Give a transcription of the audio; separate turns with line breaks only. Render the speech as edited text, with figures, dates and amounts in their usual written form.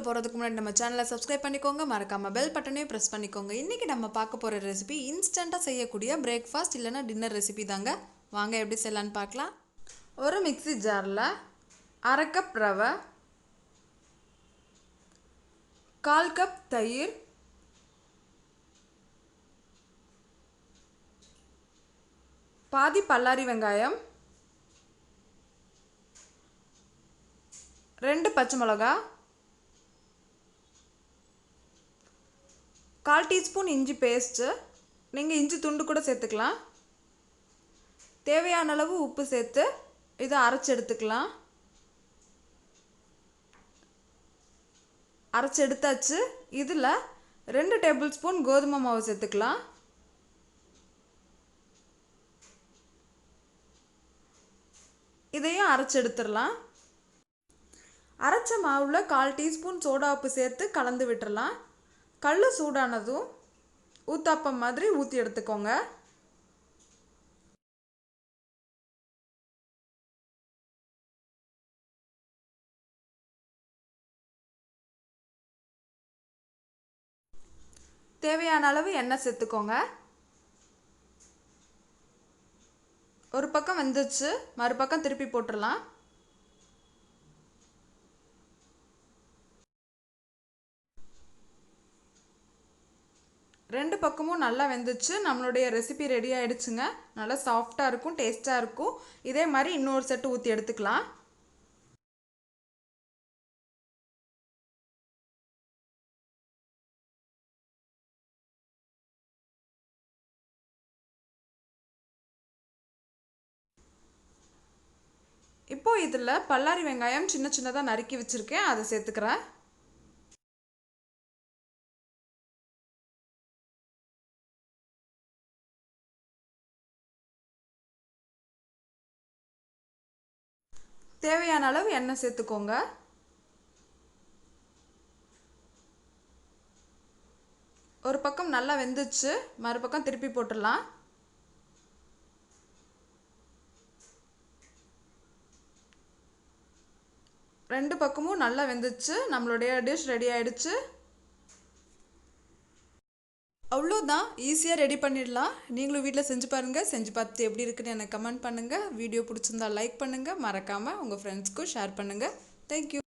போகிறதுக்கு முன்னாடி நம்ம சேனலை சப்ஸ்கிரைப் பண்ணிக்கோங்க, மறக்காமல் பெல் பட்டனையும் ப்ரெஸ் பண்ணிக்கோங்க. இன்றைக்கி நம்ம பார்க்க போகிற ரெசிபி இன்ஸ்டண்ட்டாக செய்யக்கூடிய பிரேக்ஃபாஸ்ட் இல்லைனா டின்னர் ரெசிபி தாங்க. வாங்க எப்படி செய்யலான்னு பார்க்கலாம். ஒரு மிக்ஸி ஜாரில் 1/2 கப் ரவை, 1/4 கப் தயிர், பாதி பல்லாரி வெங்காயம், 2 பச்சை மிளகா, 1/4 டீஸ்பூன் இஞ்சி பேஸ்ட்டு, நீங்கள் இஞ்சி துண்டு கூட சேர்த்துக்கலாம். தேவையான அளவு உப்பு சேர்த்து இதை அரைச்சி எடுத்துக்கலாம். அரைச்சி எடுத்தாச்சு. இதில் 2 டேபிள் ஸ்பூன் கோதுமை மாவு சேர்த்துக்கலாம். இதையும் அரைச்சி எடுத்துடலாம். அரைச்ச மாவில் 1/4 டீஸ்பூன் சோடா உப்பு சேர்த்து கலந்து விட்டுடலாம். கல் சூடானதும் ஊத்தாப்பம் மாதிரி ஊற்றி எடுத்துக்கோங்க. தேவையான அளவு எண்ணெய் சேர்த்துக்கோங்க. ஒரு பக்கம் வெந்துச்சு, மறுபக்கம் திருப்பி போட்டுடலாம். ரெண்டு பக்கமும் நல்லா வெந்துச்சு. நம்மளுடைய ரெசிபி ரெடி ஆகிடுச்சுங்க. நல்லா சாஃப்டாக இருக்கும், டேஸ்ட்டாக இருக்கும். இதே மாதிரி இன்னொரு செட்டு ஊற்றி எடுத்துக்கலாம். இப்போது இதில் பல்லாரி வெங்காயம் சின்ன சின்னதாக நறுக்கி வச்சுருக்கேன், அதை சேர்த்துக்கிறேன். தேவையான அளவு எண்ணெய் சேர்த்துக்கோங்க. ஒரு பக்கம் நல்லா வெந்துச்சு, மறுபக்கம் திருப்பி போட்டுடலாம். ரெண்டு பக்கமும் நல்லா வெந்துச்சு. நம்மளுடைய டிஷ் ரெடி ஆயிடுச்சு. அவ்வளோதான், ஈஸியாக ரெடி பண்ணிடலாம். நீங்களும் வீட்டில் செஞ்சு பாருங்கள். செஞ்சு பார்த்து எப்படி இருக்குன்னு எனக்கு கமெண்ட் பண்ணுங்கள். வீடியோ பிடிச்சிருந்தா லைக் பண்ணுங்கள். மறக்காமல் உங்கள் ஃப்ரெண்ட்ஸ்க்கும் ஷேர் பண்ணுங்கள். தேங்க்யூ.